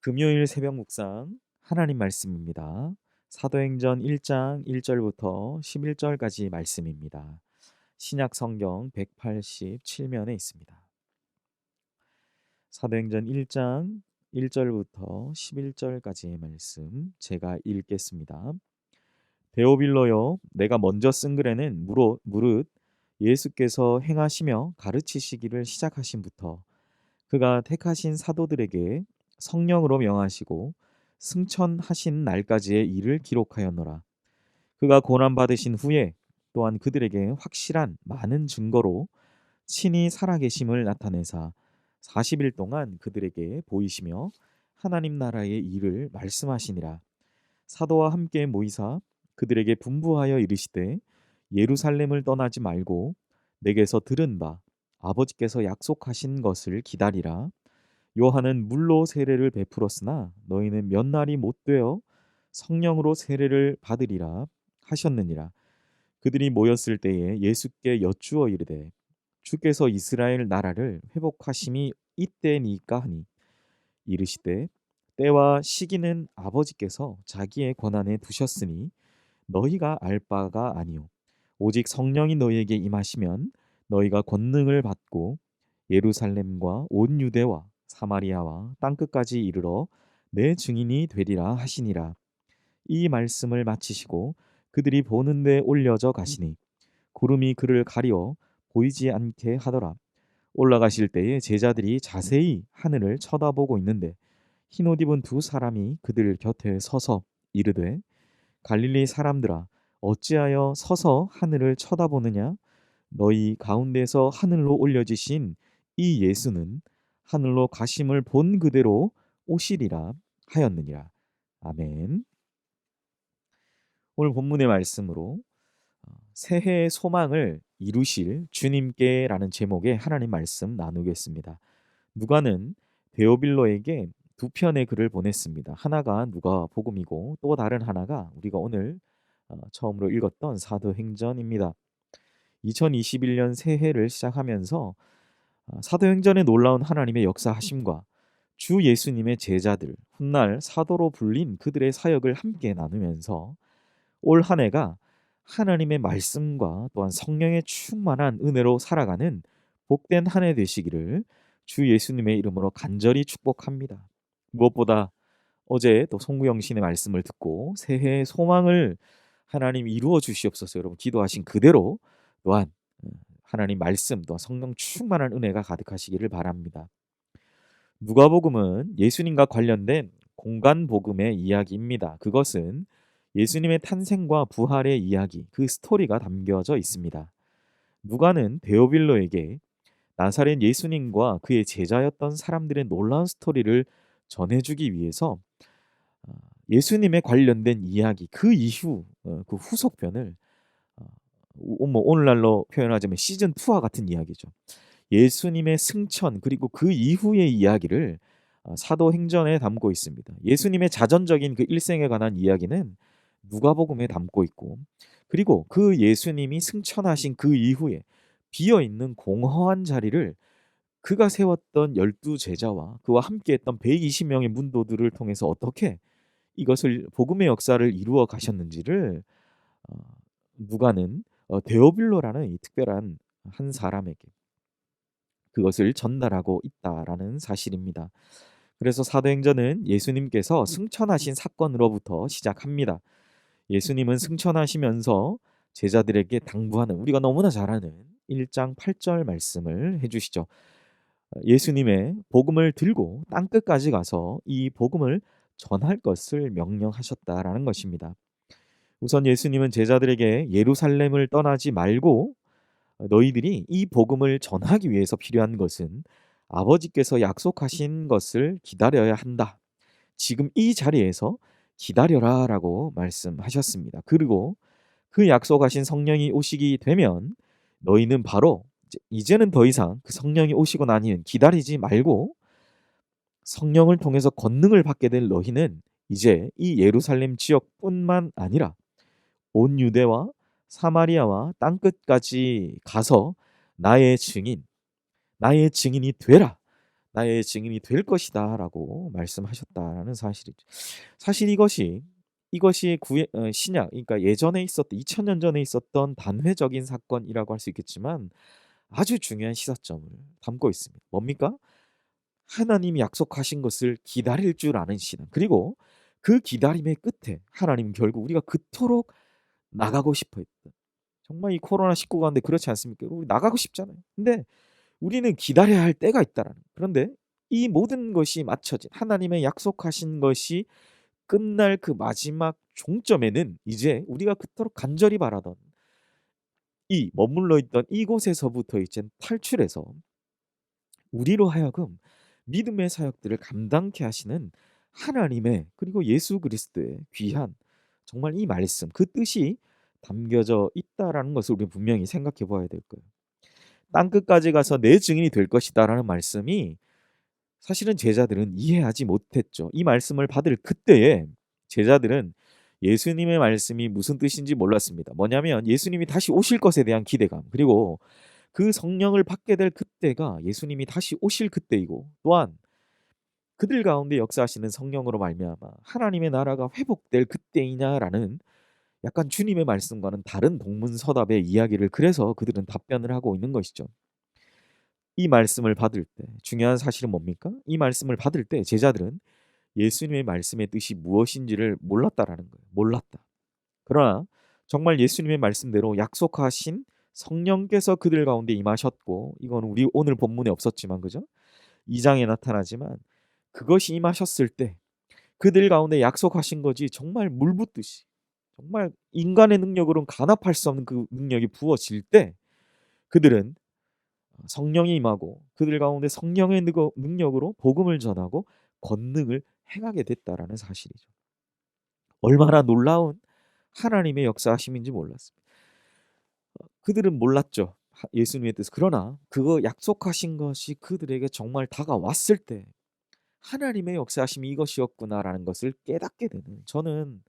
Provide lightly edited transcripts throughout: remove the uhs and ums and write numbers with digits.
금요일 새벽 묵상 하나님 말씀입니다. 사도행전 1장 1절부터 11절까지 말씀입니다. 신약 성경 187면에 있습니다. 사도행전 1장 1절부터 11절까지의 말씀 제가 읽겠습니다. 데오빌로여, 내가 먼저 쓴 글에는 무릇 예수께서 행하시며 가르치시기를 시작하신부터 그가 택하신 사도들에게 성령으로 명하시고 승천하신 날까지의 일을 기록하였노라. 그가 고난 받으신 후에 또한 그들에게 확실한 많은 증거로 친히 살아계심을 나타내사 40일 동안 그들에게 보이시며 하나님 나라의 일을 말씀하시니라. 사도와 함께 모이사 그들에게 분부하여 이르시되 예루살렘을 떠나지 말고 내게서 들은 바 아버지께서 약속하신 것을 기다리라. 요한은 물로 세례를 베풀었으나 너희는 몇 날이 못 되어 성령으로 세례를 받으리라 하셨느니라. 그들이 모였을 때에 예수께 여쭈어 이르되 주께서 이스라엘 나라를 회복하심이 이때니까 하니 이르시되 때와 시기는 아버지께서 자기의 권한에 두셨으니 너희가 알 바가 아니요 오직 성령이 너희에게 임하시면 너희가 권능을 받고 예루살렘과 온 유대와 사마리아와 땅끝까지 이르러 내 증인이 되리라 하시니라. 이 말씀을 마치시고 그들이 보는 데 올려져 가시니 구름이 그를 가리어 보이지 않게 하더라. 올라가실 때에 제자들이 자세히 하늘을 쳐다보고 있는데 흰옷 입은 두 사람이 그들 곁에 서서 이르되 갈릴리 사람들아, 어찌하여 서서 하늘을 쳐다보느냐? 너희 가운데서 하늘로 올려지신 이 예수는 하늘로 가심을 본 그대로 오시리라 하였느니라. 아멘. 오늘 본문의 말씀으로 새해의 소망을 이루실 주님께라는 제목의 하나님 말씀 나누겠습니다. 누가는 데오빌로에게 두 편의 글을 보냈습니다. 하나가 누가복음이고 또 다른 하나가 우리가 오늘 처음으로 읽었던 사도행전입니다. 2021년 새해를 시작하면서 사도행전의 놀라운 하나님의 역사하심과 주 예수님의 제자들, 훗날 사도로 불린 그들의 사역을 함께 나누면서 올 한 해가 하나님의 말씀과 또한 성령의 충만한 은혜로 살아가는 복된 한 해 되시기를 주 예수님의 이름으로 간절히 축복합니다. 무엇보다 어제 또 송구영 신의 말씀을 듣고 새해의 소망을 하나님 이루어 주시옵소서 여러분 기도하신 그대로 또한 하나님 말씀 또 성령 충만한 은혜가 가득하시기를 바랍니다. 누가복음은 예수님과 관련된 공간 복음의 이야기입니다. 그것은 예수님의 탄생과 부활의 이야기, 그 스토리가 담겨져 있습니다. 누가는 데오빌로에게 나사렛 예수님과 그의 제자였던 사람들의 놀라운 스토리를 전해주기 위해서 예수님에 관련된 이야기, 그 이후 그 후속편을 오늘날로 표현하자면 시즌 2와 같은 이야기죠. 예수님의 승천 그리고 그 이후의 이야기를 사도행전에 담고 있습니다. 예수님의 자전적인 그 일생에 관한 이야기는 누가복음에 담고 있고 그리고 그 예수님이 승천하신 그 이후에 비어있는 공허한 자리를 그가 세웠던 12 제자와 그와 함께했던 120명의 문도들을 통해서 어떻게 이것을 복음의 역사를 이루어 가셨는지를 어 누가는 데오빌로라는 이 특별한 한 사람에게 그것을 전달하고 있다라는 사실입니다. 그래서 사도행전은 예수님께서 승천하신 사건으로부터 시작합니다. 예수님은 승천하시면서 제자들에게 당부하는 우리가 너무나 잘 아는 1장 8절 말씀을 해주시죠. 예수님의 복음을 들고 땅끝까지 가서 이 복음을 전할 것을 명령하셨다라는 것입니다. 우선 예수님은 제자들에게 예루살렘을 떠나지 말고 너희들이 이 복음을 전하기 위해서 필요한 것은 아버지께서 약속하신 것을 기다려야 한다. 지금 이 자리에서 기다려라라고 말씀하셨습니다. 그리고 그 약속하신 성령이 오시게 되면 너희는 바로 이제는 더 이상 그 성령이 오시고 나니는 기다리지 말고 성령을 통해서 권능을 받게 될 너희는 이제 이 예루살렘 지역뿐만 아니라 온 유대와 사마리아와 땅끝까지 가서 나의 증인이 되라. 나의 증인이 될 것이다라고 말씀하셨다라는 사실이죠. 사실 이것이 신약, 그러니까 예전에 있었던 2000년 전에 있었던 단회적인 사건이라고 할 수 있겠지만 아주 중요한 시사점을 담고 있습니다. 뭡니까? 하나님이 약속하신 것을 기다릴 줄 아는 신앙. 그리고 그 기다림의 끝에 하나님은 결국 우리가 그토록 나가고 싶어 했던, 정말 이 코로나19 가운데 그렇지 않습니까? 우리 나가고 싶잖아요. 근데 우리는 기다려야 할 때가 있다라는. 그런데 이 모든 것이 맞춰진 하나님의 약속하신 것이 끝날 그 마지막 종점에는 이제 우리가 그토록 간절히 바라던 이 머물러 있던 이곳에서부터 이제 탈출해서 우리로 하여금 믿음의 사역들을 감당케 하시는 하나님의, 그리고 예수 그리스도의 귀한, 정말 이 말씀, 그 뜻이 담겨져 있다라는 것을 우리 분명히 생각해 보아야 될 거예요. 땅 끝까지 가서 내 증인이 될 것이다라는 말씀이 사실은 제자들은 이해하지 못했죠. 이 말씀을 받을 그때에 제자들은 예수님의 말씀이 무슨 뜻인지 몰랐습니다. 뭐냐면 예수님이 다시 오실 것에 대한 기대감, 그리고 그 성령을 받게 될 그때가 예수님이 다시 오실 그때이고, 또한 그들 가운데 역사하시는 성령으로 말미암아 하나님의 나라가 회복될 그때이냐라는 약간 주님의 말씀과는 다른 동문서답의 이야기를, 그래서 그들은 답변을 하고 있는 것이죠. 이 말씀을 받을 때 중요한 사실은 뭡니까? 이 말씀을 받을 때 제자들은 예수님의 말씀의 뜻이 무엇인지를 몰랐다라는 거예요. 몰랐다. 그러나 정말 예수님의 말씀대로 약속하신 성령께서 그들 가운데 임하셨고, 이건 우리 오늘 본문에 없었지만 그죠? 2장에 나타나지만 그것이 임하셨을 때 그들 가운데 약속하신 것이 정말 물 붓듯이, 정말 인간의 능력으로는 간합할 수 없는 그 능력이 부어질 때 그들은 성령이 임하고 그들 가운데 성령의 능력으로 복음을 전하고 권능을 행하게 됐다라는 사실이죠. 얼마나 놀라운 하나님의 역사하심인지 몰랐습니다. 그들은 몰랐죠. 예수님의 뜻. 그러나 그거 약속하신 것이 그들에게 정말 다가왔을 때 하나님의 역사하심이 이것이었구나라는 것을 깨닫게 되는, 저는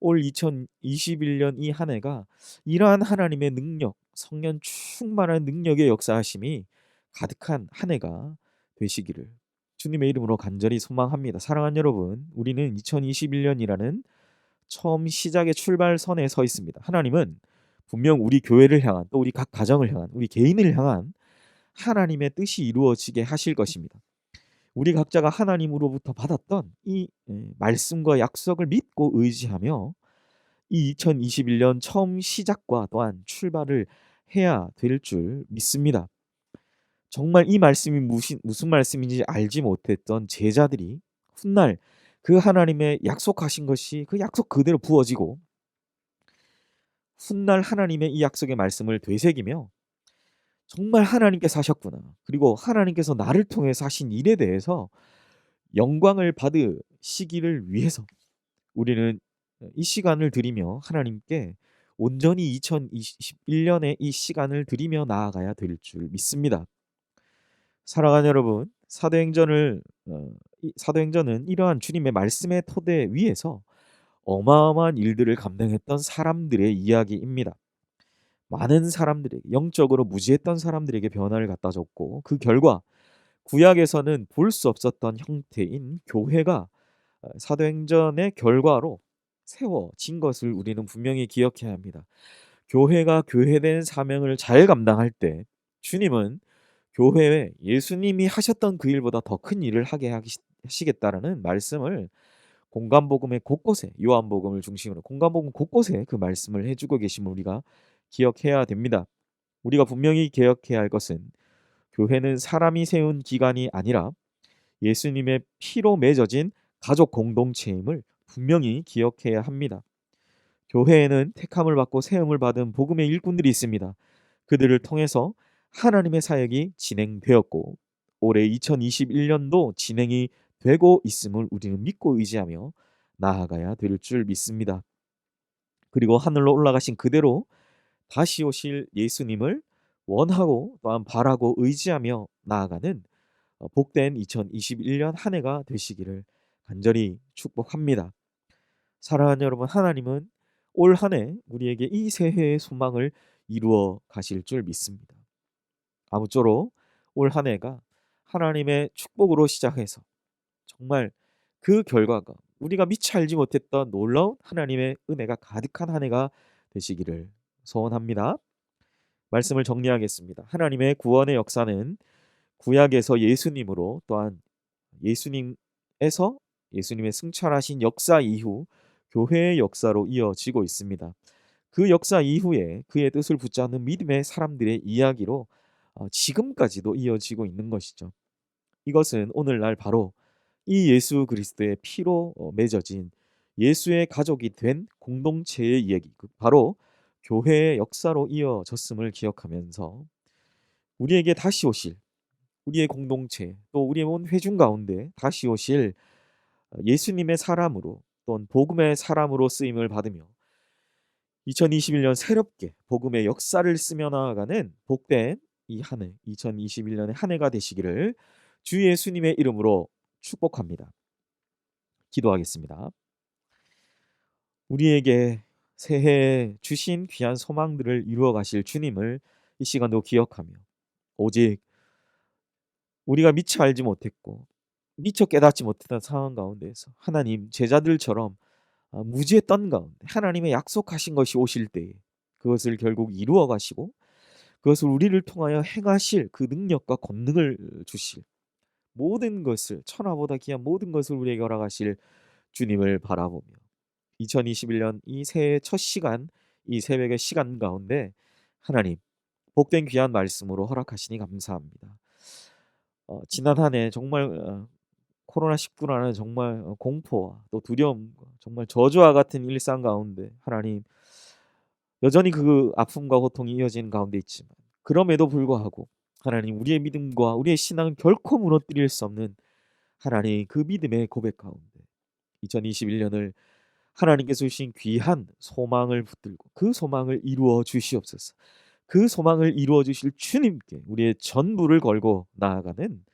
올 2021년 이 한 해가 이러한 하나님의 능력, 성령 충만한 능력의 역사하심이 가득한 한 해가 되시기를 주님의 이름으로 간절히 소망합니다. 사랑하는 여러분, 우리는 2021년이라는 처음 시작의 출발선에 서 있습니다. 하나님은 분명 우리 교회를 향한, 또 우리 각 가정을 향한, 우리 개인을 향한 하나님의 뜻이 이루어지게 하실 것입니다. 우리 각자가 하나님으로부터 받았던 이 말씀과 약속을 믿고 의지하며 이 2021년 처음 시작과 또한 출발을 해야 될 줄 믿습니다. 정말 이 말씀이 무슨 말씀인지 알지 못했던 제자들이 훗날 그 하나님의 약속하신 것이 그 약속 그대로 부어지고, 훗날 하나님의 이 약속의 말씀을 되새기며 정말 하나님께서 하셨구나, 그리고 하나님께서 나를 통해서 하신 일에 대해서 영광을 받으시기를 위해서 우리는 이 시간을 드리며 하나님께 온전히 2021년의 이 시간을 드리며 나아가야 될 줄 믿습니다. 사랑하는 여러분, 사도행전은 이러한 주님의 말씀의 토대 위에서 어마어마한 일들을 감당했던 사람들의 이야기입니다. 많은 사람들에게, 영적으로 무지했던 사람들에게 변화를 갖다 줬고, 그 결과 구약에서는 볼 수 없었던 형태인 교회가 사도행전의 결과로 세워진 것을 우리는 분명히 기억해야 합니다. 교회가 교회된 사명을 잘 감당할 때 주님은 교회에 예수님이 하셨던 그 일보다 더 큰 일을 하게 하시겠다라는 말씀을 공간복음의 곳곳에, 요한복음을 중심으로 공간복음 곳곳에 그 말씀을 해주고 계심을 우리가 기억해야 됩니다. 우리가 분명히 기억해야 할 것은 교회는 사람이 세운 기관이 아니라 예수님의 피로 맺어진 가족 공동체임을 분명히 기억해야 합니다. 교회에는 택함을 받고 세움을 받은 복음의 일꾼들이 있습니다. 그들을 통해서 하나님의 사역이 진행되었고 올해 2021년도 진행이 되고 있음을 우리는 믿고 의지하며 나아가야 될 줄 믿습니다. 그리고 하늘로 올라가신 그대로 다시 오실 예수님을 원하고 또한 바라고 의지하며 나아가는 복된 2021년 한 해가 되시기를 간절히 축복합니다. 사랑하는 여러분, 하나님은 올 한 해 우리에게 이 새해의 소망을 이루어 가실 줄 믿습니다. 아무쪼록 올 한 해가 하나님의 축복으로 시작해서 정말 그 결과가 우리가 미처 알지 못했던 놀라운 하나님의 은혜가 가득한 한 해가 되시기를 소원합니다. 말씀을 정리하겠습니다. 하나님의 구원의 역사는 구약에서 예수님으로, 또한 예수님에서 예수님의 승천하신 역사 이후 교회의 역사로 이어지고 있습니다. 그 역사 이후에 그의 뜻을 붙잡는 믿음의 사람들의 이야기로 지금까지도 이어지고 있는 것이죠. 이것은 오늘날 바로 이 예수 그리스도의 피로 맺어진 예수의 가족이 된 공동체의 이야기, 바로 교회의 역사로 이어졌음을 기억하면서 우리에게 다시 오실 우리의 공동체, 또 우리의 온 회중 가운데 다시 오실 예수님의 사람으로, 또는 복음의 사람으로 쓰임을 받으며 2021년 새롭게 복음의 역사를 쓰며 나아가는 복된 이 한 해, 2021년의 한 해가 되시기를 주 예수님의 이름으로 축복합니다. 기도하겠습니다. 우리에게 새해에 주신 귀한 소망들을 이루어 가실 주님을 이 시간도 기억하며, 오직 우리가 미처 알지 못했고 미처 깨닫지 못했던 상황 가운데에서 하나님 제자들처럼 무지했던 가운데 하나님의 약속하신 것이 오실 때에 그것을 결국 이루어 가시고 그것을 우리를 통하여 행하실 그 능력과 권능을 주실, 모든 것을, 천하보다 귀한 모든 것을 우리에게 허락하실 주님을 바라보며 2021년 이 새해 첫 시간, 이 새벽의 시간 가운데 하나님 복된 귀한 말씀으로 허락하시니 감사합니다. 지난 한 해 정말 코로나19라는 정말 공포와 또 두려움과 정말 저주와 같은 일상 가운데 하나님 여전히 그 아픔과 고통이 이어지는 가운데 있지만, 그럼에도 불구하고 하나님 우리의 믿음과 우리의 신앙은 결코 무너뜨릴 수 없는 하나님 그 믿음의 고백 가운데 2021년을 하나님께서 주신 귀한 소망을 붙들고 그 소망을 이루어 주시옵소서. 그 소망을 이루어 주실 주님께 우리의 전부를 걸고 나아가는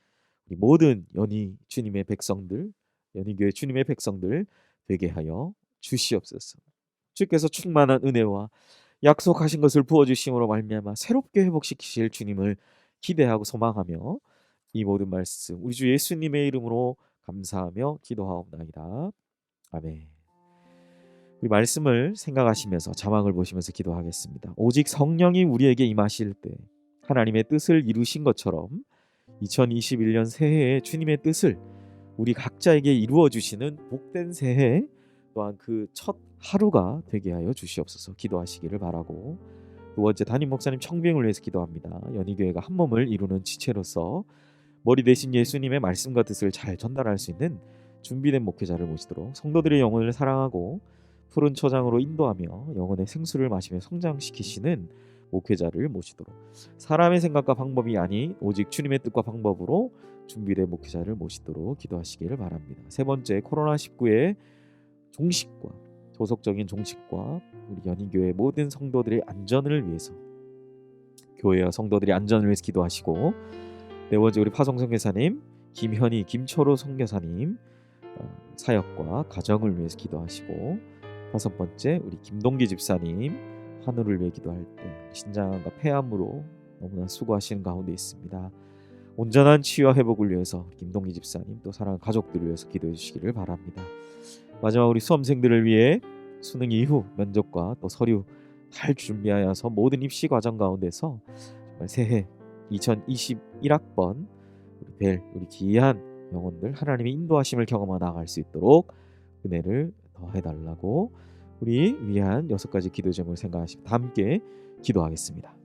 우리 모든 연희 주님의 백성들, 연희교회 주님의 백성들 되게 하여 주시옵소서. 주께서 충만한 은혜와 약속하신 것을 부어주심으로 말미암아 새롭게 회복시키실 주님을 기대하고 소망하며 이 모든 말씀 우리 주 예수님의 이름으로 감사하며 기도하옵나이다. 아멘. 우리 말씀을 생각하시면서 자막을 보시면서 기도하겠습니다. 오직 성령이 우리에게 임하실 때 하나님의 뜻을 이루신 것처럼 2021년 새해에 주님의 뜻을 우리 각자에게 이루어 주시는 복된 새해, 또한 그 첫 하루가 되게 하여 주시옵소서 기도하시기를 바라고, 두 번째 담임 목사님 청빙을 위해서 기도합니다. 연희교회가 한 몸을 이루는 지체로서 머리 대신 예수님의 말씀과 뜻을 잘 전달할 수 있는 준비된 목회자를 모시도록, 성도들의 영혼을 사랑하고 푸른 초장으로 인도하며 영혼의 생수를 마시며 성장시키시는 목회자를 모시도록, 사람의 생각과 방법이 아닌 오직 주님의 뜻과 방법으로 준비된 목회자를 모시도록 기도하시기를 바랍니다. 세 번째, 코로나19의 종식과 조속적인 종식과 우리 연희교회 모든 성도들의 안전을 위해서, 교회와 성도들의 안전을 위해서 기도하시고, 네 번째, 우리 파송선교사님 김현희, 김철호 선교사님 사역과 가정을 위해서 기도하시고, 다섯 번째, 우리 김동기 집사님 하늘을 위해 기도할 때 신장암과 폐암으로 너무나 수고하시는 가운데 있습니다. 온전한 치유와 회복을 위해서 김동기 집사님 또 사랑하는 가족들을 위해서 기도해 주시기를 바랍니다. 마지막 우리 수험생들을 위해 수능 이후 면접과 또 서류 잘 준비하여서 모든 입시 과정 가운데서 정말 새해 2021학번 우리 귀한 영혼들 하나님의 인도하심을 경험하 나아갈 수 있도록 은혜를 더해달라고 우리 위한 6가지 기도 제목을 생각하시고 함께 기도하겠습니다.